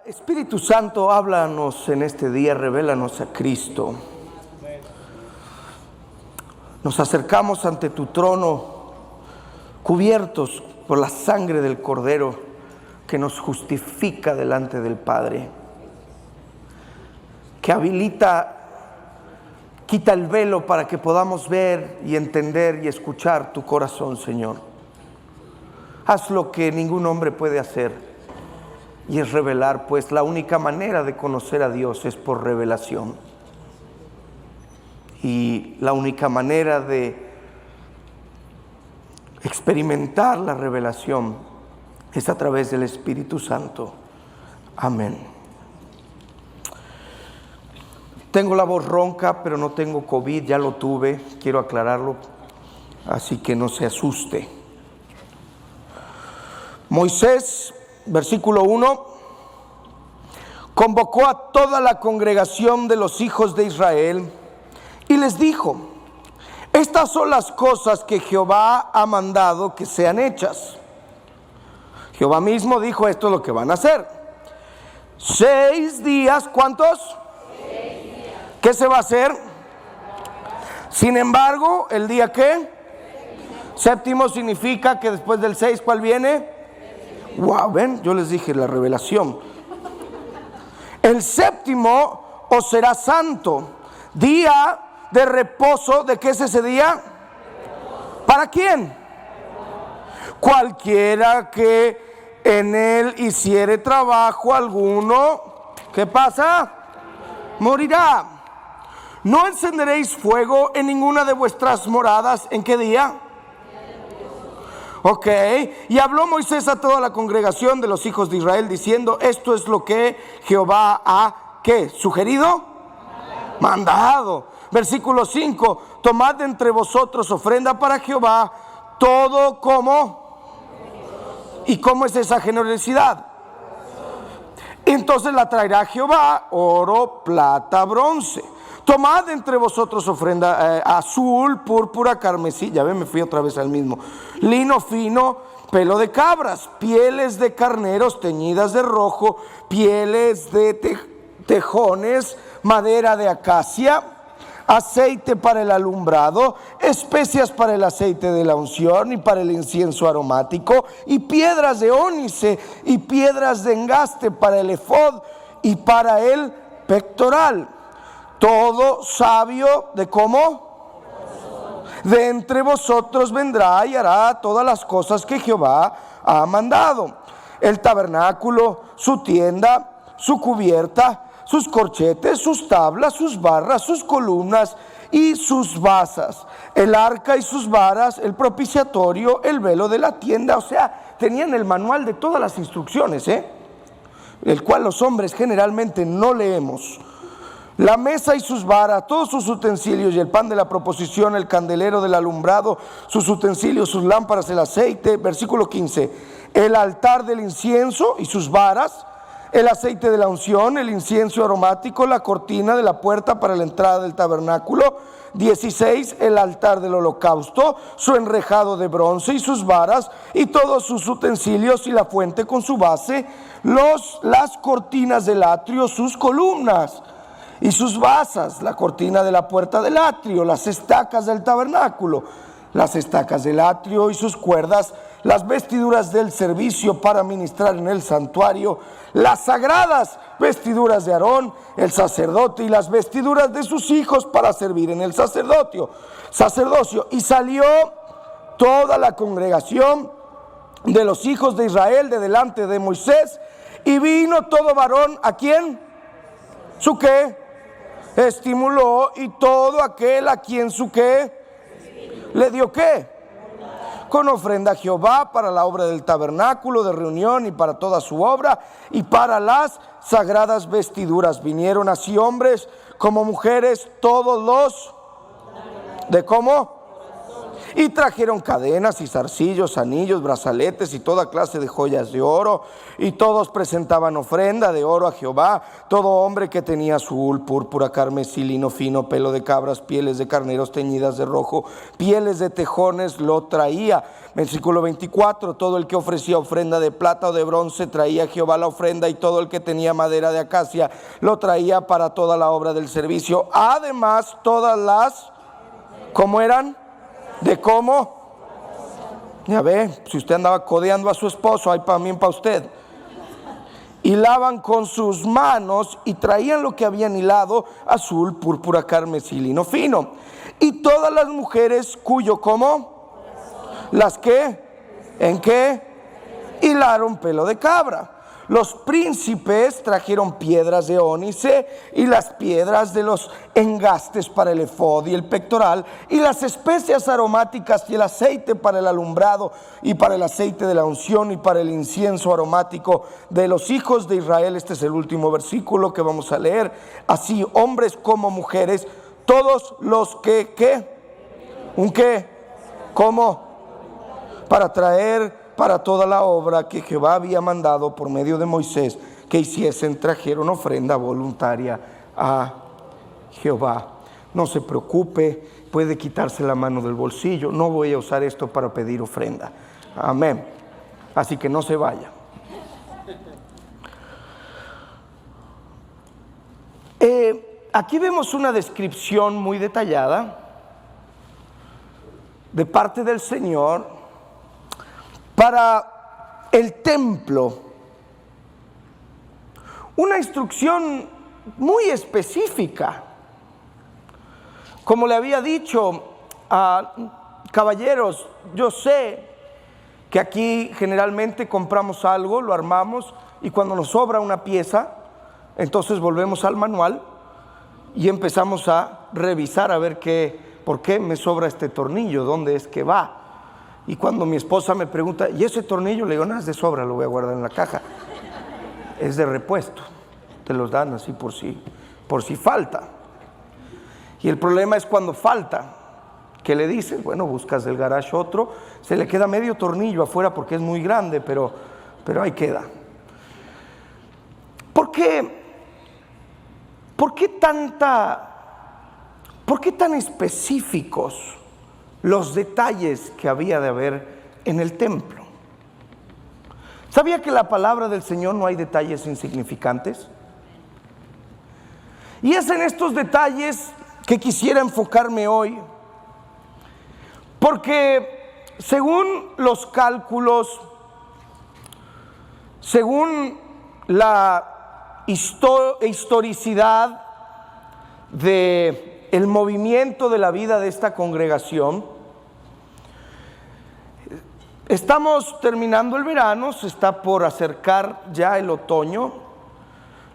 Espíritu Santo, háblanos en este día, revélanos a Cristo. Nos acercamos ante tu trono, cubiertos por la sangre del Cordero que nos justifica delante del Padre, que quita el velo para que podamos ver y entender y escuchar tu corazón, Señor. Haz lo que ningún hombre puede hacer, y es revelar, pues la única manera de conocer a Dios es por revelación. Y la única manera de experimentar la revelación es a través del Espíritu Santo. Amén. Tengo la voz ronca, pero no tengo COVID, ya lo tuve, quiero aclararlo, así que no se asuste. Moisés, versículo 1, convocó a toda la congregación de los hijos de Israel y les dijo: estas son las cosas que Jehová ha mandado que sean hechas. Jehová mismo dijo: esto es lo que van a hacer. 6 días, ¿cuántos? 6 días. ¿Qué se va a hacer? Sin embargo, ¿el día qué? Séptimo significa que después del 6, ¿cuál viene? Wow, ven, yo les dije la revelación. El séptimo os será santo, día de reposo. ¿De qué es ese día? ¿Para quién? Cualquiera que en él hiciere trabajo alguno, ¿qué pasa? Morirá. No encenderéis fuego en ninguna de vuestras moradas. ¿En qué día? Ok, y habló Moisés a toda la congregación de los hijos de Israel diciendo: esto es lo que Jehová ha, ¿qué? ¿Sugerido? Mandado. Versículo 5, tomad de entre vosotros ofrenda para Jehová, todo como. ¿Y cómo es esa generosidad? Entonces la traerá Jehová: oro, plata, bronce. Tomad entre vosotros ofrenda azul, púrpura, carmesí. Ya ven, me fui otra vez al mismo. Lino fino, pelo de cabras, pieles de carneros teñidas de rojo, pieles de tejones, madera de acacia, aceite para el alumbrado, especias para el aceite de la unción y para el incienso aromático, y piedras de ónice y piedras de engaste para el efod y para el pectoral. Todo sabio, ¿de cómo? De entre vosotros vendrá y hará todas las cosas que Jehová ha mandado: el tabernáculo, su tienda, su cubierta, sus corchetes, sus tablas, sus barras, sus columnas y sus basas, el arca y sus varas, el propiciatorio, el velo de la tienda. O sea, tenían el manual de todas las instrucciones, el cual los hombres generalmente no leemos. La mesa y sus varas, todos sus utensilios, y el pan de la proposición, el candelero del alumbrado, sus utensilios, sus lámparas, el aceite. Versículo 15, el altar del incienso y sus varas, el aceite de la unción, el incienso aromático, la cortina de la puerta para la entrada del tabernáculo. 16, el altar del holocausto, su enrejado de bronce y sus varas, y todos sus utensilios, y la fuente con su base, las cortinas del atrio, sus columnas y sus basas, la cortina de la puerta del atrio, las estacas del tabernáculo, las estacas del atrio y sus cuerdas, las vestiduras del servicio para ministrar en el santuario, las sagradas vestiduras de Aarón, el sacerdote, y las vestiduras de sus hijos para servir en el sacerdocio. Y salió toda la congregación de los hijos de Israel de delante de Moisés, y vino todo varón, ¿a quién? ¿Su qué? Estimuló, y todo aquel a quien su qué le dio qué, con ofrenda a Jehová para la obra del tabernáculo de reunión y para toda su obra y para las sagradas vestiduras. Vinieron así hombres como mujeres, todos los de cómo, Y trajeron cadenas y zarcillos, anillos, brazaletes y toda clase de joyas de oro. Y todos presentaban ofrenda de oro a Jehová. Todo hombre que tenía azul, púrpura, carmesí, lino fino, pelo de cabras, pieles de carneros teñidas de rojo, pieles de tejones, lo traía. Versículo 24, todo el que ofrecía ofrenda de plata o de bronce traía a Jehová la ofrenda, y todo el que tenía madera de acacia lo traía para toda la obra del servicio. Además, todas las, ¿cómo eran? ¿De cómo? Ya ve, si usted andaba codeando a su esposo, hay también para usted. Hilaban con sus manos y traían lo que habían hilado: azul, púrpura, carmesí, lino fino. Y todas las mujeres cuyo, ¿cómo? ¿Las qué? ¿En qué? Hilaron pelo de cabra. Los príncipes trajeron piedras de ónice y las piedras de los engastes para el efod y el pectoral, y las especias aromáticas y el aceite para el alumbrado y para el aceite de la unción y para el incienso aromático de los hijos de Israel. Este es el último versículo que vamos a leer. Así, hombres como mujeres, todos los que, ¿qué? ¿Un qué? ¿Cómo? Para traer para toda la obra que Jehová había mandado por medio de Moisés que hiciesen, trajeron ofrenda voluntaria a Jehová. No se preocupe, puede quitarse la mano del bolsillo. No voy a usar esto para pedir ofrenda. Amén. Así que no se vaya. Aquí vemos una descripción muy detallada de parte del Señor para el templo. Una instrucción muy específica. Como le había dicho a caballeros, yo sé que aquí generalmente compramos algo, lo armamos, y cuando nos sobra una pieza, entonces volvemos al manual y empezamos a revisar a ver por qué me sobra este tornillo, dónde es que va. Y cuando mi esposa me pregunta, ¿y ese tornillo? Le digo, no es de sobra, lo voy a guardar en la caja. Es de repuesto. Te los dan así por si falta. Y el problema es cuando falta. ¿Qué le dices? Bueno, buscas del garage otro. Se le queda medio tornillo afuera porque es muy grande, pero ahí queda. ¿Por qué tan específicos los detalles que había de haber en el templo? ¿Sabía que la palabra del Señor no hay detalles insignificantes? Y es en estos detalles que quisiera enfocarme hoy, porque según los cálculos, según la historicidad del movimiento de la vida de esta congregación, estamos terminando el verano, se está por acercar ya el otoño.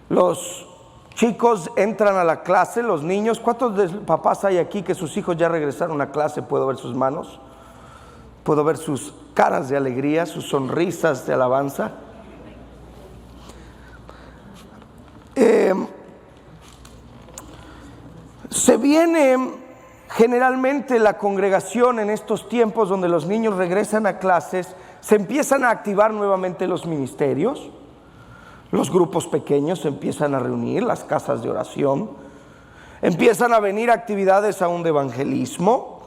Los chicos entran a la clase, los niños. ¿Cuántos papás hay aquí que sus hijos ya regresaron a clase? Puedo ver sus manos, puedo ver sus caras de alegría, sus sonrisas de alabanza. Se viene generalmente la congregación en estos tiempos donde los niños regresan a clases, se empiezan a activar nuevamente los ministerios, los grupos pequeños se empiezan a reunir, las casas de oración, empiezan a venir actividades aún de evangelismo.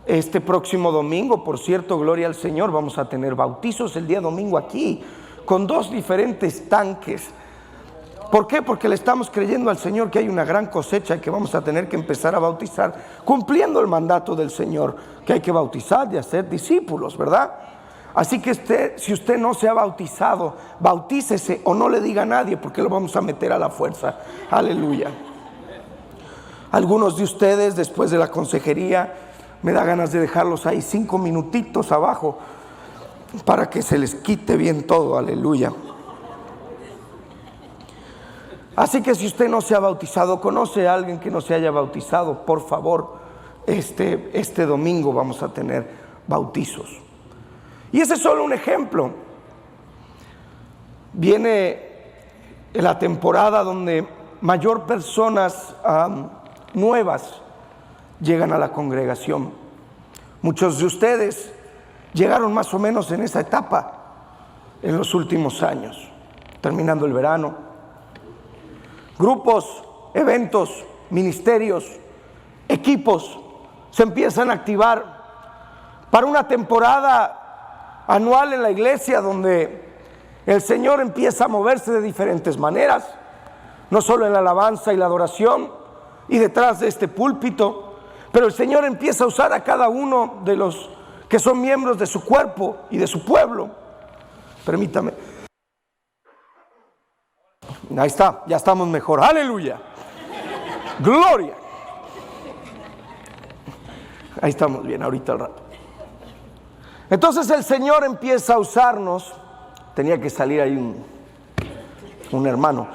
Este próximo domingo, por cierto, gloria al Señor, vamos a tener bautizos el día domingo aquí, con 2 diferentes tanques. ¿Por qué? Porque le estamos creyendo al Señor que hay una gran cosecha y que vamos a tener que empezar a bautizar, cumpliendo el mandato del Señor, que hay que bautizar y hacer discípulos, ¿verdad? Así que si usted no se ha bautizado, bautícese o no le diga a nadie, porque lo vamos a meter a la fuerza. Aleluya. Algunos de ustedes, después de la consejería, me da ganas de dejarlos ahí 5 minutitos abajo para que se les quite bien todo. Aleluya. Así que si usted no se ha bautizado, conoce a alguien que no se haya bautizado, por favor, este domingo vamos a tener bautizos. Y ese es solo un ejemplo. Viene la temporada donde mayor personas nuevas llegan a la congregación. Muchos de ustedes llegaron más o menos en esa etapa en los últimos años, terminando el verano. Grupos, eventos, ministerios, equipos se empiezan a activar para una temporada anual en la iglesia donde el Señor empieza a moverse de diferentes maneras, no solo en la alabanza y la adoración y detrás de este púlpito, pero el Señor empieza a usar a cada uno de los que son miembros de su cuerpo y de su pueblo. Permítame. Ahí está, ya estamos mejor. Aleluya. Gloria. Ahí estamos bien, ahorita al rato. Entonces el Señor empieza a usarnos. Tenía que salir ahí un hermano.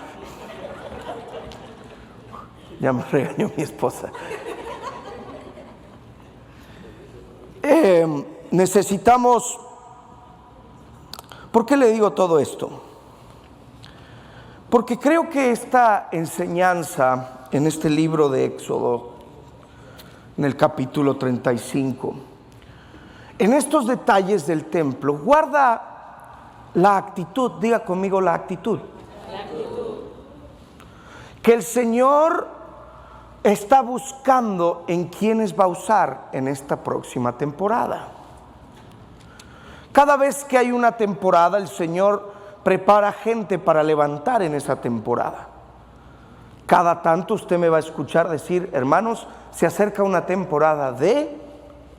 Ya me regañó mi esposa. Necesitamos. ¿Por qué le digo todo esto? Porque creo que esta enseñanza en este libro de Éxodo, en el capítulo 35, en estos detalles del templo, guarda la actitud, diga conmigo la actitud, que el Señor está buscando en quienes va a usar en esta próxima temporada. Cada vez que hay una temporada, el Señor prepara gente para levantar en esa temporada. Cada tanto usted me va a escuchar decir: hermanos, se acerca una temporada de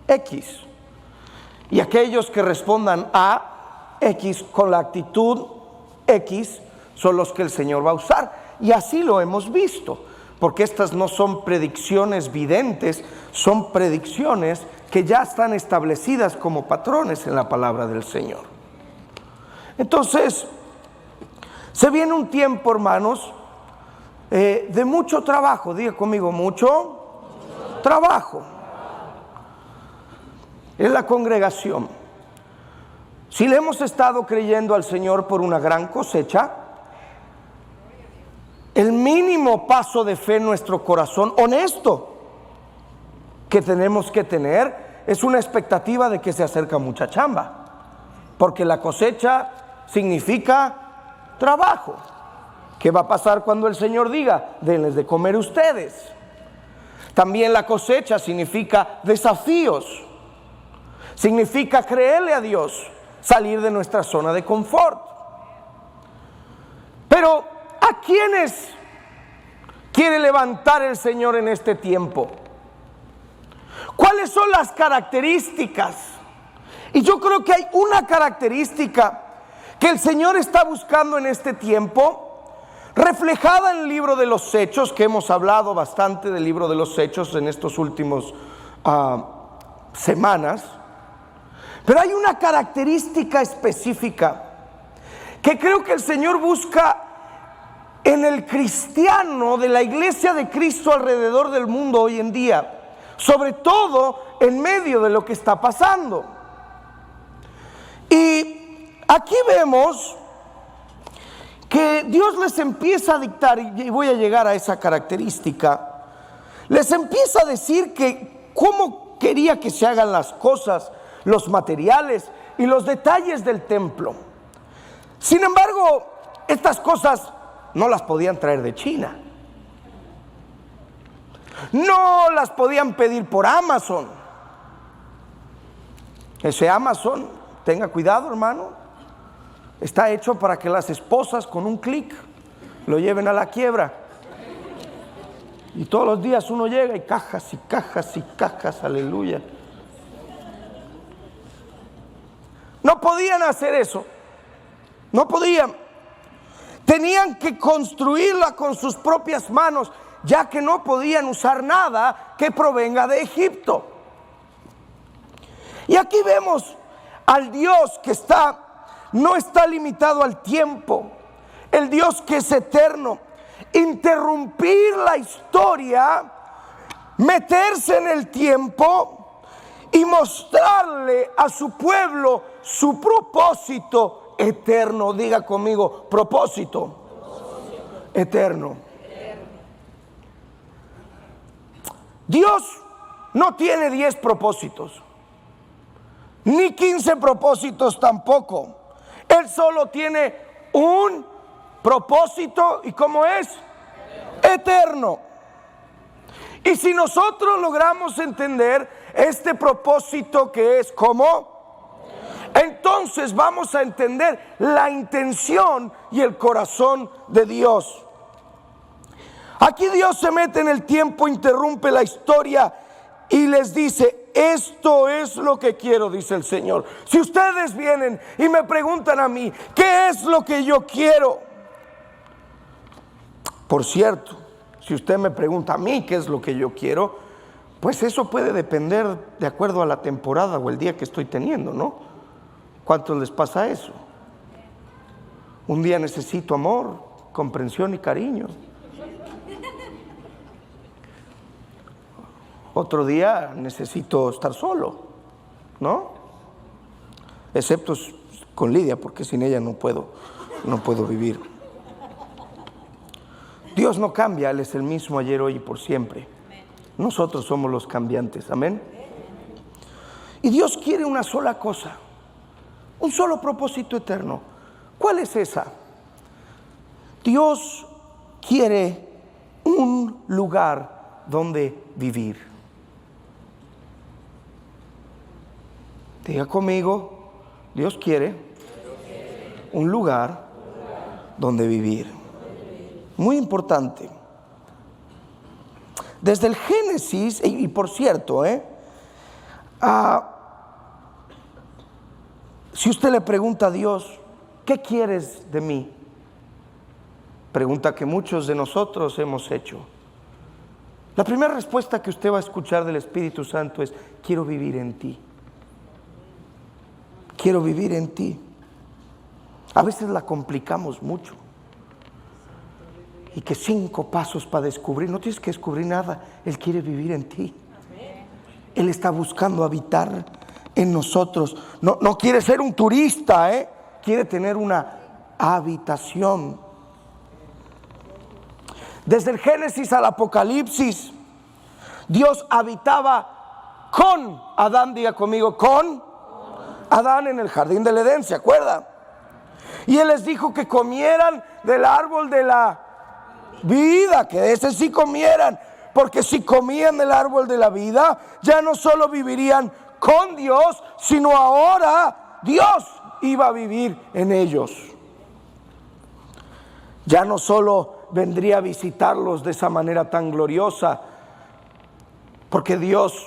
X. Y aquellos que respondan a X con la actitud X son los que el Señor va a usar. Y así lo hemos visto, porque estas no son predicciones videntes, son predicciones que ya están establecidas como patrones en la palabra del Señor. Entonces, se viene un tiempo, hermanos, de mucho trabajo. Diga conmigo, mucho trabajo en la congregación. Si le hemos estado creyendo al Señor por una gran cosecha, el mínimo paso de fe en nuestro corazón honesto que tenemos que tener es una expectativa de que se acerca mucha chamba, porque la cosecha significa trabajo. ¿Qué va a pasar cuando el Señor diga: denles de comer ustedes? También la cosecha significa desafíos, significa creerle a Dios, salir de nuestra zona de confort. Pero ¿a quiénes quiere levantar el Señor en este tiempo? ¿Cuáles son las características? Y yo creo que hay una característica que el Señor está buscando en este tiempo, reflejada en el libro de los Hechos, que hemos hablado bastante del libro de los Hechos en estos últimos semanas. Pero hay una característica específica que creo que el Señor busca en el cristiano de la iglesia de Cristo alrededor del mundo hoy en día, sobre todo en medio de lo que está pasando. Y aquí vemos que Dios les empieza a dictar, y voy a llegar a esa característica, les empieza a decir que cómo quería que se hagan las cosas, los materiales y los detalles del templo. Sin embargo, estas cosas no las podían traer de China, no las podían pedir por Amazon. Ese Amazon, tenga cuidado, hermano, está hecho para que las esposas con un clic lo lleven a la quiebra. Y todos los días uno llega y cajas y cajas y cajas, aleluya. No podían hacer eso, no podían. Tenían que construirla con sus propias manos, ya que no podían usar nada que provenga de Egipto. Y aquí vemos al Dios que no está limitado al tiempo, el Dios que es eterno, interrumpir la historia, meterse en el tiempo y mostrarle a su pueblo su propósito eterno. Diga conmigo, propósito eterno. Dios no tiene 10 propósitos. ni 15 propósitos tampoco. Él solo tiene un propósito, ¿y cómo es? Eterno. Y si nosotros logramos entender este propósito que es ¿cómo? Entonces vamos a entender la intención y el corazón de Dios. Aquí Dios se mete en el tiempo, interrumpe la historia y les dice: esto es lo que quiero, dice el Señor. Si ustedes vienen y me preguntan a mí, ¿qué es lo que yo quiero? Por cierto, si usted me pregunta a mí qué es lo que yo quiero, pues eso puede depender de acuerdo a la temporada o el día que estoy teniendo, ¿no? ¿Cuántos les pasa eso? Un día necesito amor, comprensión y cariño. Otro día necesito estar solo, ¿no? Excepto con Lidia, porque sin ella no puedo vivir. Dios no cambia, Él es el mismo ayer, hoy y por siempre. Nosotros somos los cambiantes, amén. Y Dios quiere una sola cosa, un solo propósito eterno. ¿Cuál es esa? Dios quiere un lugar donde vivir. Diga conmigo, Dios quiere un lugar donde vivir. Muy importante. Desde el Génesis, y por cierto, si usted le pregunta a Dios, ¿qué quieres de mí? Pregunta que muchos de nosotros hemos hecho. La primera respuesta que usted va a escuchar del Espíritu Santo es: quiero vivir en ti. Quiero vivir en ti. A veces la complicamos mucho. Y que 5 pasos para descubrir. No tienes que descubrir nada. Él quiere vivir en ti. Él está buscando habitar en nosotros. No quiere ser un turista, quiere tener una habitación. Desde el Génesis al Apocalipsis, Dios habitaba con Adán. Diga conmigo, con Adán en el jardín del Edén, ¿se acuerda? Y Él les dijo que comieran del árbol de la vida, que de ese sí comieran, porque si comían del árbol de la vida, ya no solo vivirían con Dios, sino ahora Dios iba a vivir en ellos. Ya no solo vendría a visitarlos de esa manera tan gloriosa, porque Dios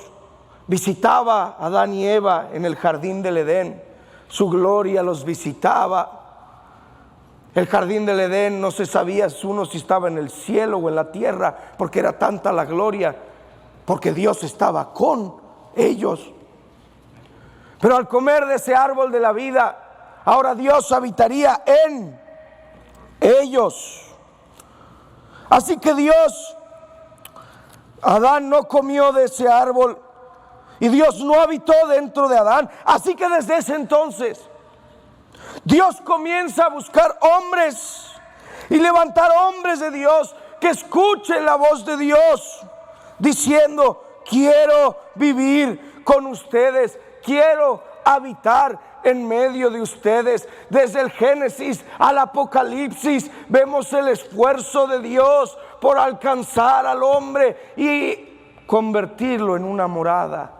visitaba a Adán y Eva en el jardín del Edén. Su gloria los visitaba. El jardín del Edén no se sabía si estaba en el cielo o en la tierra, porque era tanta la gloria, porque Dios estaba con ellos. Pero al comer de ese árbol de la vida, ahora Dios habitaría en ellos. Así que Adán no comió de ese árbol y Dios no habitó dentro de Adán. Así que desde ese entonces Dios comienza a buscar hombres y levantar hombres de Dios que escuchen la voz de Dios diciendo: quiero vivir con ustedes, quiero habitar en medio de ustedes. Desde el Génesis al Apocalipsis vemos el esfuerzo de Dios por alcanzar al hombre y convertirlo en una morada,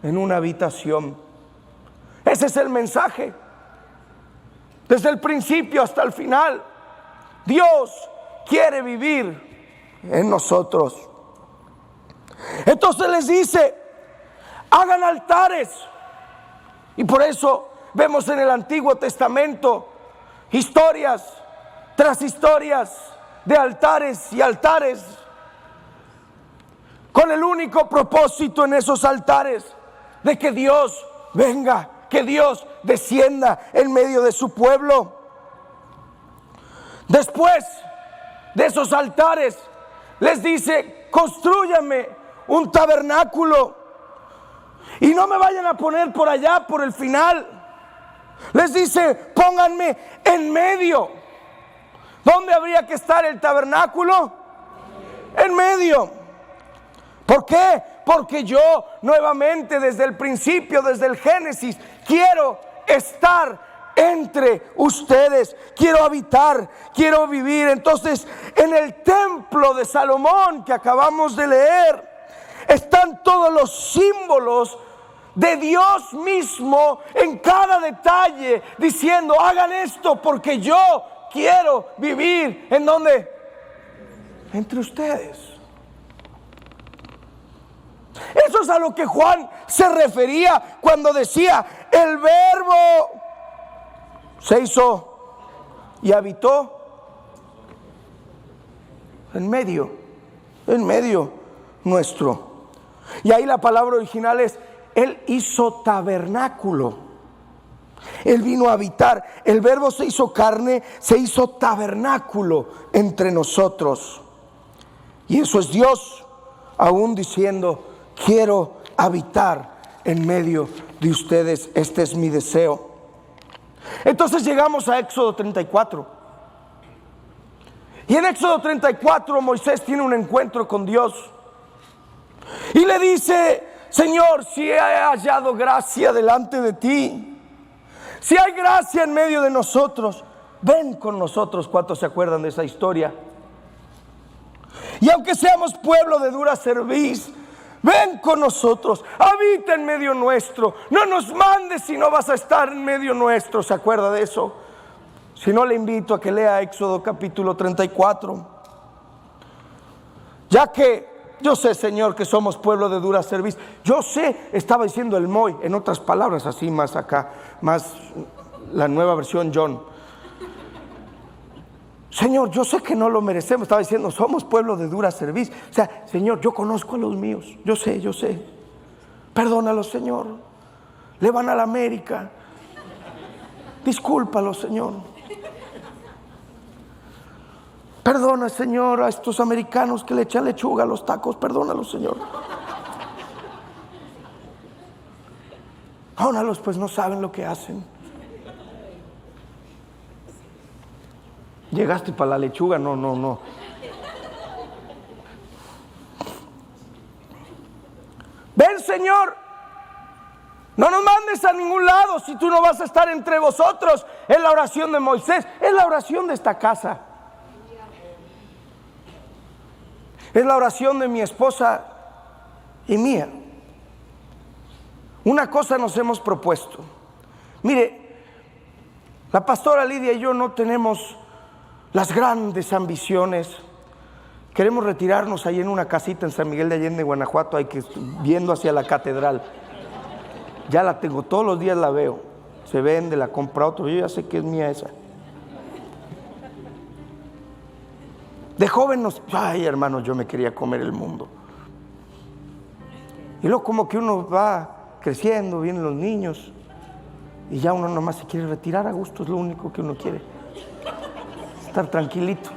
en una habitación. Ese es el mensaje. Desde el principio hasta el final, Dios quiere vivir en nosotros. Entonces les dice: hagan altares. Y por eso vemos en el Antiguo Testamento historias tras historias de altares y altares, con el único propósito en esos altares de que Dios venga, que Dios descienda en medio de su pueblo. Después de esos altares les dice: constrúyanme un tabernáculo y no me vayan a poner por allá por el final. Les dice: pónganme en medio. ¿Dónde habría que estar el tabernáculo? En medio. ¿Por qué? Porque yo nuevamente desde el principio, desde el Génesis, quiero estar entre ustedes, quiero habitar, quiero vivir. Entonces, en el templo de Salomón que acabamos de leer, están todos los símbolos de Dios mismo en cada detalle, diciendo: hagan esto porque yo quiero vivir. ¿En dónde? Entre ustedes. Eso es a lo que Juan se refería cuando decía: el Verbo se hizo y habitó en medio nuestro. Y ahí la palabra original es: Él hizo tabernáculo. Él vino a habitar. El Verbo se hizo carne, se hizo tabernáculo entre nosotros. Y eso es Dios aún diciendo: quiero habitar en medio de ustedes. Este es mi deseo. Entonces llegamos a Éxodo 34. Y en Éxodo 34 Moisés tiene un encuentro con Dios. Y le dice: Señor, si he hallado gracia delante de ti, si hay gracia en medio de nosotros, ven con nosotros. ¿Cuántos se acuerdan de esa historia? Y aunque seamos pueblo de dura cerviz, ven con nosotros, habita en medio nuestro. No nos mandes si no vas a estar en medio nuestro. ¿Se acuerda de eso? Si no, le invito a que lea Éxodo capítulo 34. Ya que yo sé, Señor, que somos pueblo de dura cerviz. Yo sé, estaba diciendo el Moy, en otras palabras, así más acá, más la nueva versión John. Señor, yo sé que no lo merecemos. Estaba diciendo, somos pueblo de dura cerviz. O sea, Señor, yo conozco a los míos. Yo sé. Perdónalos, Señor. Le van a la América. Discúlpalos, Señor. Perdona, Señor, a estos americanos que le echan lechuga a los tacos. Perdónalos, Señor. Perdónalos, pues no saben lo que hacen. Llegaste para la lechuga, no. Ven, Señor, no nos mandes a ningún lado si tú no vas a estar entre vosotros. Es la oración de Moisés, es la oración de esta casa, es la oración de mi esposa y mía. Una cosa nos hemos propuesto. Mire, la pastora Lidia y yo no tenemos las grandes ambiciones. Queremos retirarnos ahí en una casita en San Miguel de Allende, Guanajuato, ahí que viendo hacia la catedral. Ya la tengo, todos los días la veo. Se vende, la compra otro, yo ya sé que es mía esa. De joven ay, hermanos, yo me quería comer el mundo. Y luego como que uno va creciendo, vienen los niños, y ya uno nomás se quiere retirar a gusto, es lo único que uno quiere. Estar tranquilito.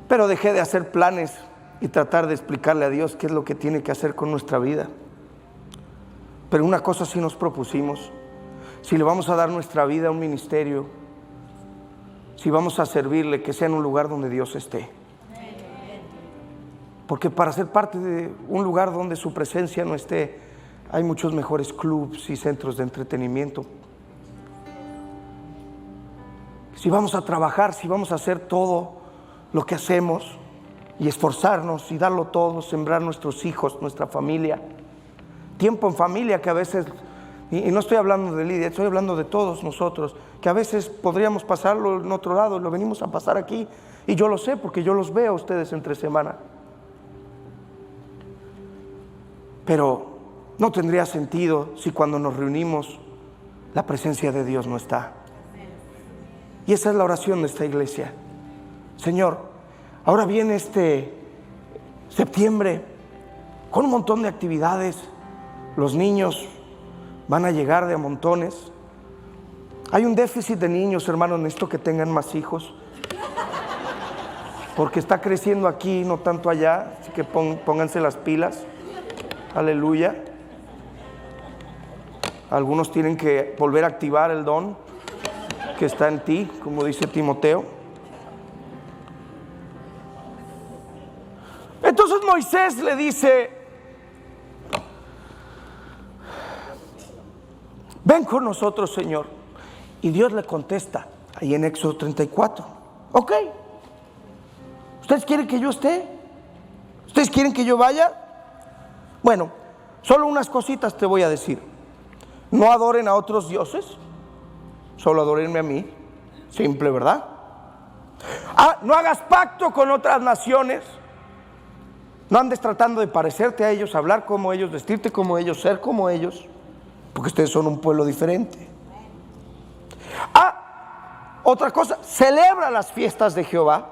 Pero dejé de hacer planes y tratar de explicarle a Dios qué es lo que tiene que hacer con nuestra vida. Pero una cosa sí nos propusimos: si le vamos a dar nuestra vida a un ministerio, si vamos a servirle, que sea en un lugar donde Dios esté. Porque para ser parte de un lugar donde su presencia no esté, hay muchos mejores clubs y centros de entretenimiento. Si vamos a trabajar, si vamos a hacer todo lo que hacemos y esforzarnos y darlo todo, sembrar nuestros hijos, nuestra familia, tiempo en familia, que a veces, y no estoy hablando de Lidia, estoy hablando de todos nosotros, que a veces podríamos pasarlo en otro lado, lo venimos a pasar aquí, y yo lo sé porque yo los veo a ustedes entre semana. Pero no tendría sentido si cuando nos reunimos la presencia de Dios no está. Y esa es la oración de esta iglesia. Señor, ahora viene este septiembre con un montón de actividades. Los niños van a llegar de a montones. Hay un déficit de niños, hermanos. Necesito que tengan más hijos, porque está creciendo aquí, no tanto allá. Así que pónganse las pilas. Aleluya. Algunos tienen que volver a activar el don que está en ti, como dice Timoteo. Moisés le dice: ven con nosotros, Señor. Y Dios le contesta ahí en Éxodo 34: ok, ¿ustedes quieren que yo esté? ¿Ustedes quieren que yo vaya? Bueno, solo unas cositas te voy a decir. No adoren a otros dioses, solo adórenme a mí. Simple, ¿verdad? No hagas pacto con otras naciones. No andes tratando de parecerte a ellos, hablar como ellos, vestirte como ellos, ser como ellos, porque ustedes son un pueblo diferente. Otra cosa, celebra las fiestas de Jehová.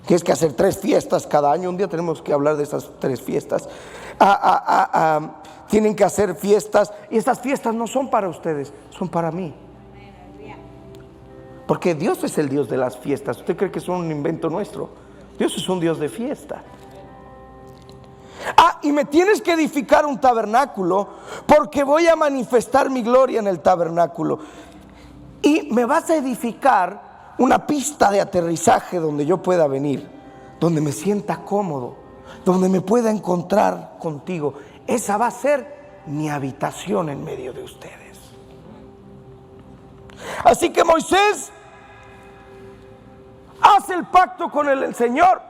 Tienes que hacer 3 fiestas cada año. Un día tenemos que hablar de esas 3 fiestas. Tienen que hacer fiestas. Y estas fiestas no son para ustedes, son para mí. Porque Dios es el Dios de las fiestas. ¿Usted cree que son un invento nuestro? Dios es un Dios de fiesta. Y me tienes que edificar un tabernáculo, porque voy a manifestar mi gloria en el tabernáculo. Y me vas a edificar una pista de aterrizaje donde yo pueda venir, donde me sienta cómodo, donde me pueda encontrar contigo. Esa va a ser mi habitación en medio de ustedes. Así que Moisés hace el pacto con el Señor.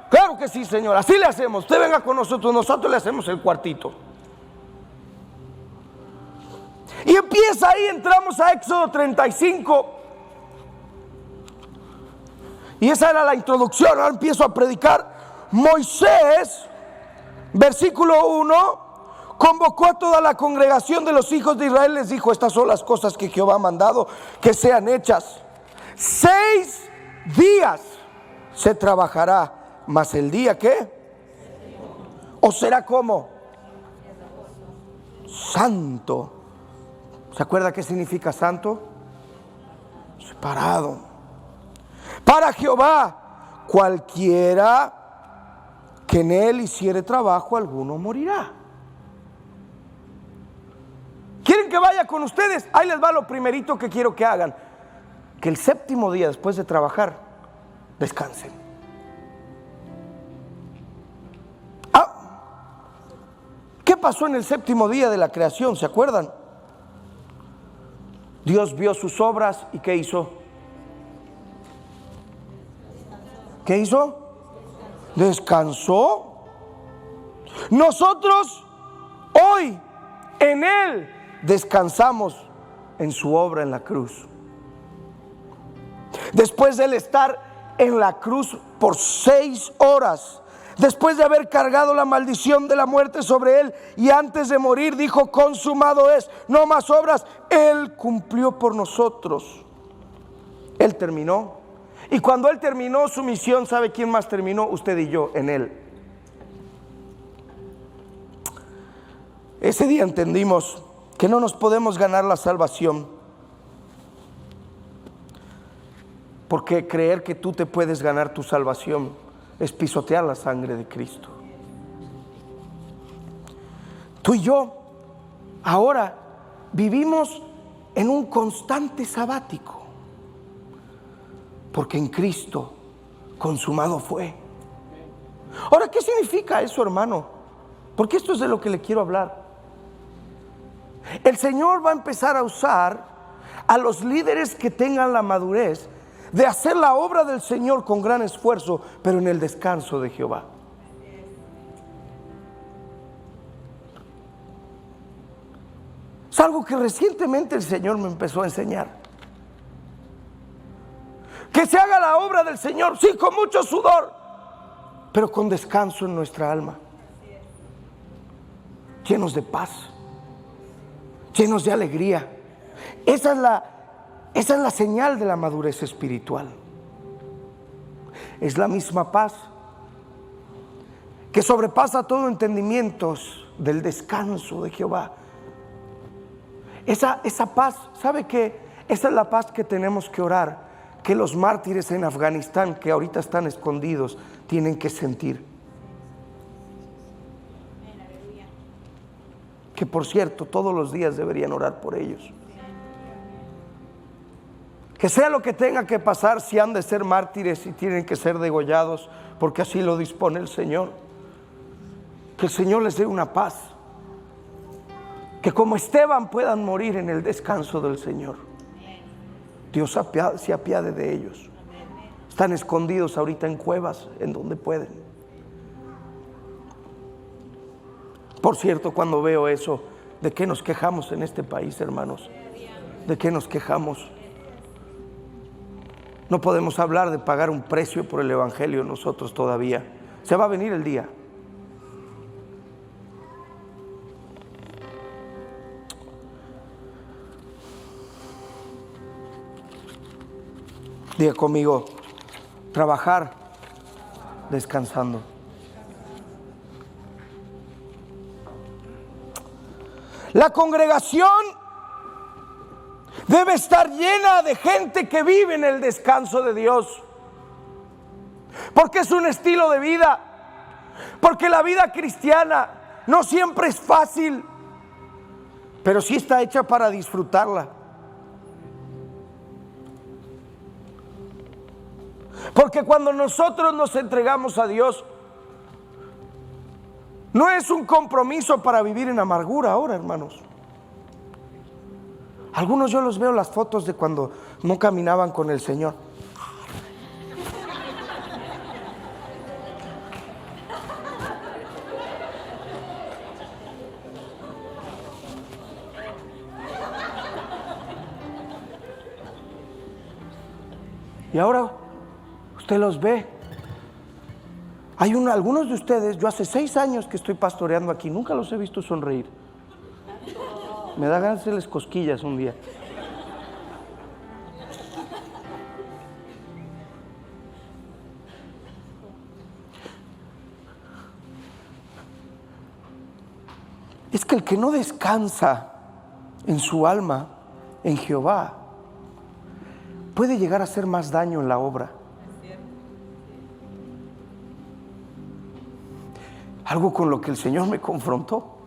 Claro que sí, Señor, así le hacemos. Usted venga con nosotros, nosotros le hacemos el cuartito. Y empieza ahí, entramos a Éxodo 35. Y esa era la introducción. Ahora empiezo a predicar. Moisés, versículo 1, convocó a toda la congregación de los hijos de Israel. Les dijo: estas son las cosas que Jehová ha mandado que sean hechas. 6 días se trabajará, mas el día ¿qué? ¿O será como? Santo. ¿Se acuerda qué significa santo? Separado. Para Jehová, cualquiera que en él hiciere trabajo, alguno morirá. ¿Quieren que vaya con ustedes? Ahí les va lo primerito que quiero que hagan: que el 7º día, después de trabajar, descansen. ¿Qué pasó en el 7º día de la creación? ¿Se acuerdan? Dios vio sus obras y ¿qué hizo? ¿Qué hizo? Descansó. Nosotros hoy en Él descansamos en su obra en la cruz. Después de Él estar en la cruz por 6 horas, después de haber cargado la maldición de la muerte sobre Él, y antes de morir dijo: consumado es, no más obras. Él cumplió por nosotros. Él terminó. Y cuando Él terminó su misión, ¿sabe quién más terminó? Usted y yo, en Él. Ese día entendimos que no nos podemos ganar la salvación, porque creer que tú te puedes ganar tu salvación es pisotear la sangre de Cristo. Tú y yo ahora vivimos en un constante sabático, porque en Cristo consumado fue. Ahora, ¿qué significa eso, hermano? Porque esto es de lo que le quiero hablar. El Señor va a empezar a usar a los líderes que tengan la madurez de hacer la obra del Señor con gran esfuerzo, pero en el descanso de Jehová. Es algo que recientemente el Señor me empezó a enseñar. Que se haga la obra del Señor, sí, con mucho sudor, pero con descanso en nuestra alma. Llenos de paz, llenos de alegría. Esa es la señal de la madurez espiritual. Es la misma paz que sobrepasa todo entendimiento del descanso de Jehová. Esa paz, ¿sabe qué? Esa es la paz que tenemos que orar, que los mártires en Afganistán, que ahorita están escondidos, tienen que sentir. Que por cierto, todos los días deberían orar por ellos. Que sea lo que tenga que pasar, si han de ser mártires y tienen que ser degollados, porque así lo dispone el Señor. Que el Señor les dé una paz. Que como Esteban puedan morir en el descanso del Señor. Dios se apiade de ellos. Están escondidos ahorita en cuevas, en donde pueden. Por cierto, cuando veo eso, ¿de qué nos quejamos en este país, hermanos? ¿De qué nos quejamos? No podemos hablar de pagar un precio por el Evangelio nosotros todavía. Se va a venir el día. Diga conmigo, trabajar descansando. La congregación debe estar llena de gente que vive en el descanso de Dios. Porque es un estilo de vida. Porque la vida cristiana no siempre es fácil, pero sí está hecha para disfrutarla. Porque cuando nosotros nos entregamos a Dios, no es un compromiso para vivir en amargura ahora, hermanos. Algunos yo los veo las fotos de cuando no caminaban con el Señor. Y ahora usted los ve. Hay algunos de ustedes, yo hace 6 años que estoy pastoreando aquí, nunca los he visto sonreír. Me da ganas de hacerles cosquillas un día. Es que el que no descansa en su alma, en Jehová, puede llegar a hacer más daño en la obra. Algo con lo que el Señor me confrontó.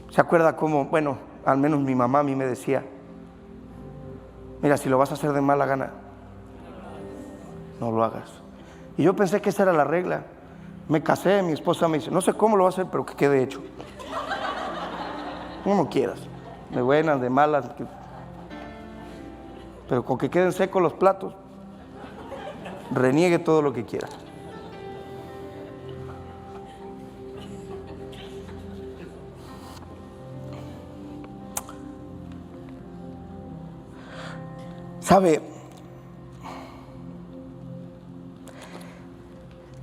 ¿Se acuerda cómo, bueno, al menos mi mamá a mí me decía, mira, si lo vas a hacer de mala gana, no lo hagas? Y yo pensé que esa era la regla. Me casé, mi esposa me dice, no sé cómo lo va a hacer, pero que quede hecho. Como quieras, de buenas, de malas, pero con que queden secos los platos, reniegue todo lo que quiera. ¿Sabe?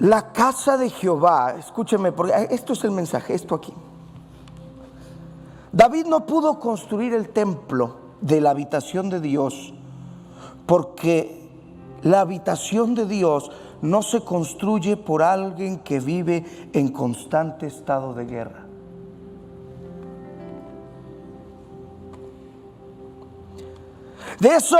La casa de Jehová, escúcheme, porque esto es el mensaje, esto aquí. David no pudo construir el templo de la habitación de Dios porque la habitación de Dios no se construye por alguien que vive en constante estado de guerra. De eso,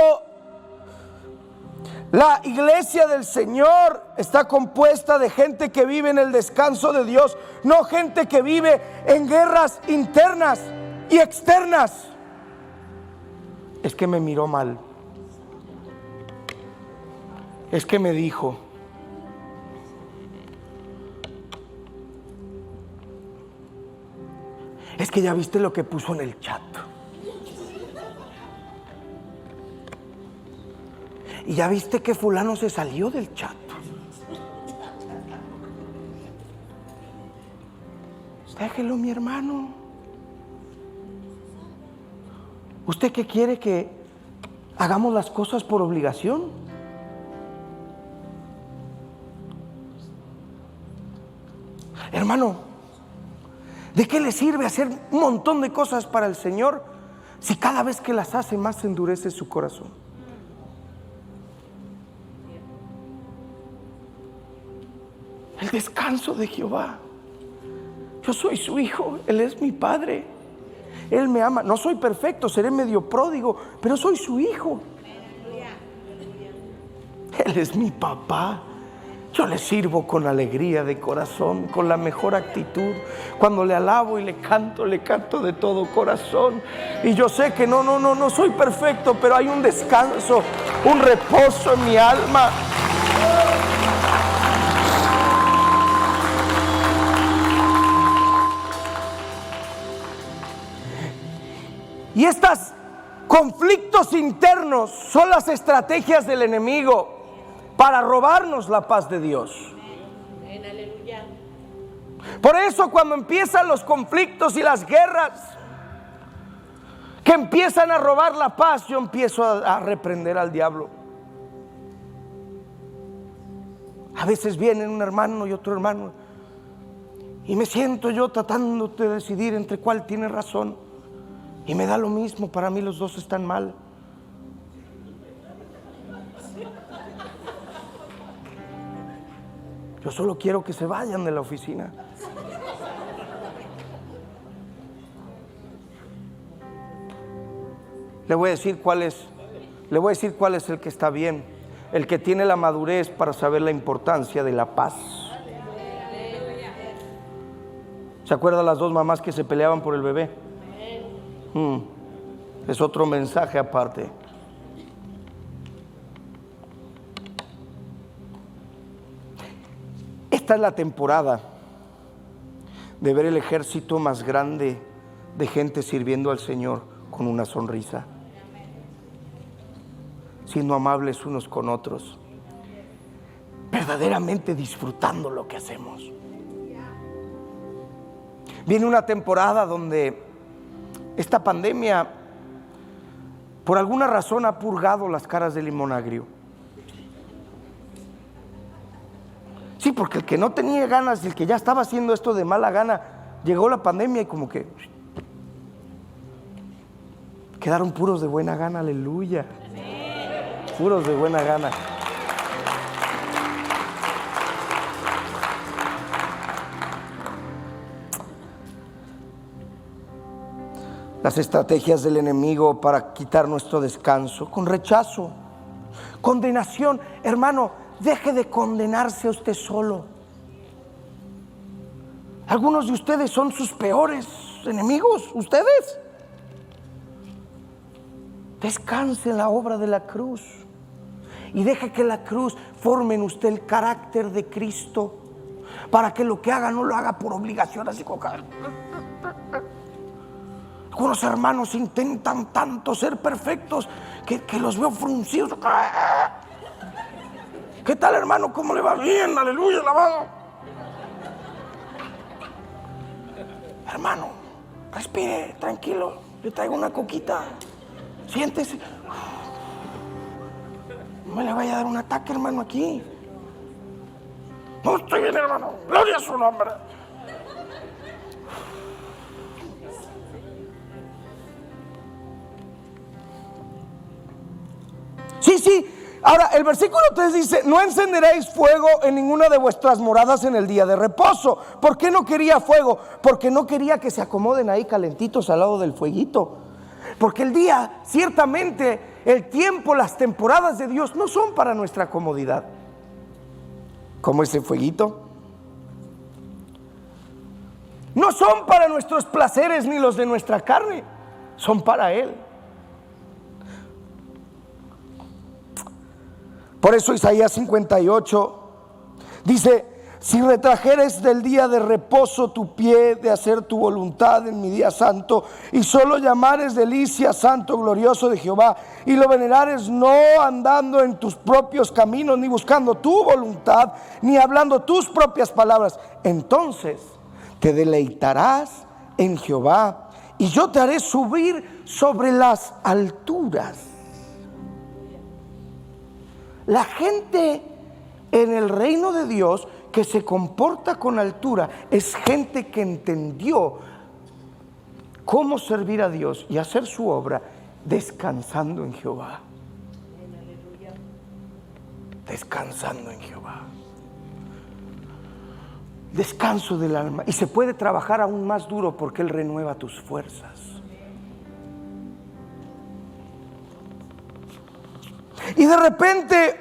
la iglesia del Señor está compuesta de gente que vive en el descanso de Dios, no gente que vive en guerras internas y externas. Es que me miró mal. Es que me dijo. Es que ya viste lo que puso en el chat. Y ya viste que fulano se salió del chat. Déjelo, mi hermano. ¿Usted qué quiere? ¿Que hagamos las cosas por obligación? Hermano, ¿de qué le sirve hacer un montón de cosas para el Señor si cada vez que las hace más se endurece su corazón? El descanso de Jehová. Yo soy su hijo, Él es mi padre, Él me ama. No soy perfecto, seré medio pródigo, pero soy su hijo. Él es mi papá. Yo le sirvo con alegría de corazón, con la mejor actitud. Cuando le alabo y le canto de todo corazón. Y yo sé que no soy perfecto, pero hay un descanso, un reposo en mi alma. Y estos conflictos internos son las estrategias del enemigo para robarnos la paz de Dios. Por eso cuando empiezan los conflictos y las guerras que empiezan a robar la paz, yo empiezo a reprender al diablo. A veces viene un hermano y otro hermano y me siento yo tratando de decidir entre cuál tiene razón, y me da lo mismo, para mí los dos están mal. Yo solo quiero que se vayan de la oficina. Le voy a decir cuál es el que está bien, el que tiene la madurez para saber la importancia de la paz. ¿Se acuerdan las dos mamás que se peleaban por el bebé? Es otro mensaje aparte. Esta es la temporada de ver el ejército más grande de gente sirviendo al Señor con una sonrisa, siendo amables unos con otros, verdaderamente disfrutando lo que hacemos. Viene una temporada donde esta pandemia por alguna razón ha purgado las caras de limón agrio. Sí, porque el que no tenía ganas, el que ya estaba haciendo esto de mala gana, llegó la pandemia y como que quedaron puros de buena gana, aleluya. Puros de buena gana. Las estrategias del enemigo para quitar nuestro descanso, con rechazo, condenación. Hermano, deje de condenarse a usted solo. Algunos de ustedes son sus peores enemigos, ustedes. Descanse en la obra de la cruz y deje que la cruz forme en usted el carácter de Cristo, para que lo que haga no lo haga por obligación, así como algunos hermanos intentan tanto ser perfectos que los veo fruncidos. ¿Qué tal, hermano? ¿Cómo le va? Bien, aleluya, alabado. Hermano, respire, tranquilo. Le traigo una coquita. Siéntese. No me le vaya a dar un ataque, hermano, aquí. No, estoy bien, hermano. Gloria a su nombre. Sí. Ahora, el versículo 3 dice: no encenderéis fuego en ninguna de vuestras moradas en el día de reposo. ¿Por qué no quería fuego? Porque no quería que se acomoden ahí calentitos al lado del fueguito. Porque el día, ciertamente, el tiempo, las temporadas de Dios no son para nuestra comodidad. Como ese fueguito. No son para nuestros placeres ni los de nuestra carne. Son para Él. Por eso Isaías 58 dice: si retrajeres del día de reposo tu pie de hacer tu voluntad en mi día santo, y solo llamares delicia santo glorioso de Jehová, y lo venerares no andando en tus propios caminos, ni buscando tu voluntad, ni hablando tus propias palabras, entonces te deleitarás en Jehová, y yo te haré subir sobre las alturas. La gente en el reino de Dios que se comporta con altura es gente que entendió cómo servir a Dios y hacer su obra descansando en Jehová. Descansando en Jehová. Descanso del alma. Y se puede trabajar aún más duro porque Él renueva tus fuerzas. Y de repente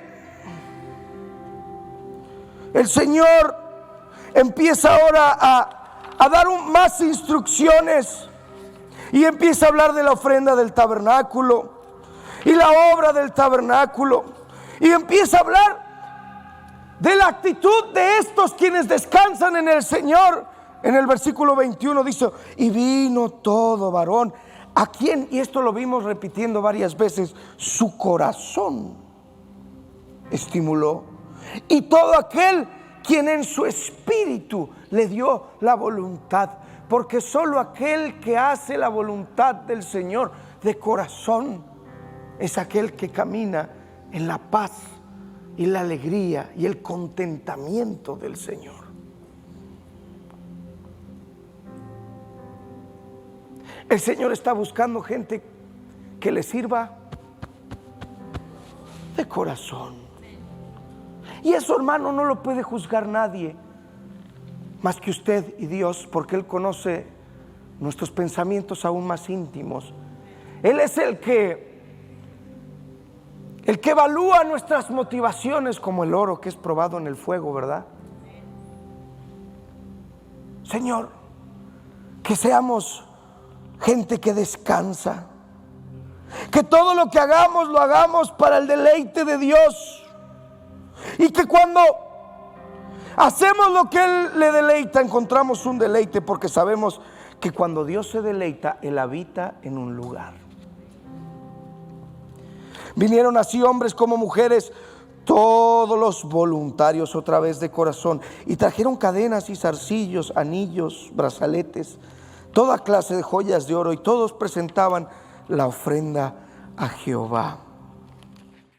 El Señor empieza ahora a dar más instrucciones y empieza a hablar de la ofrenda del tabernáculo y la obra del tabernáculo, y empieza a hablar de la actitud de estos quienes descansan en el Señor. En el versículo 21 dice: y vino todo varón a quien, y esto lo vimos repitiendo varias veces, su corazón estimuló, y todo aquel quien en su espíritu le dio la voluntad, porque solo aquel que hace la voluntad del Señor de corazón es aquel que camina en la paz y la alegría y el contentamiento del Señor. El Señor está buscando gente que le sirva de corazón. Y eso, hermano, no lo puede juzgar nadie más que usted y Dios, porque Él conoce nuestros pensamientos aún más íntimos. Él es el que evalúa nuestras motivaciones como el oro que es probado en el fuego, ¿verdad? Señor, que seamos gente que descansa, que todo lo que hagamos lo hagamos para el deleite de Dios, y que cuando hacemos lo que Él le deleita encontramos un deleite, porque sabemos que cuando Dios se deleita, Él habita en un lugar. Vinieron así hombres como mujeres, todos los voluntarios otra vez de corazón, y trajeron cadenas y zarcillos, anillos, brazaletes, toda clase de joyas de oro, y todos presentaban la ofrenda a Jehová.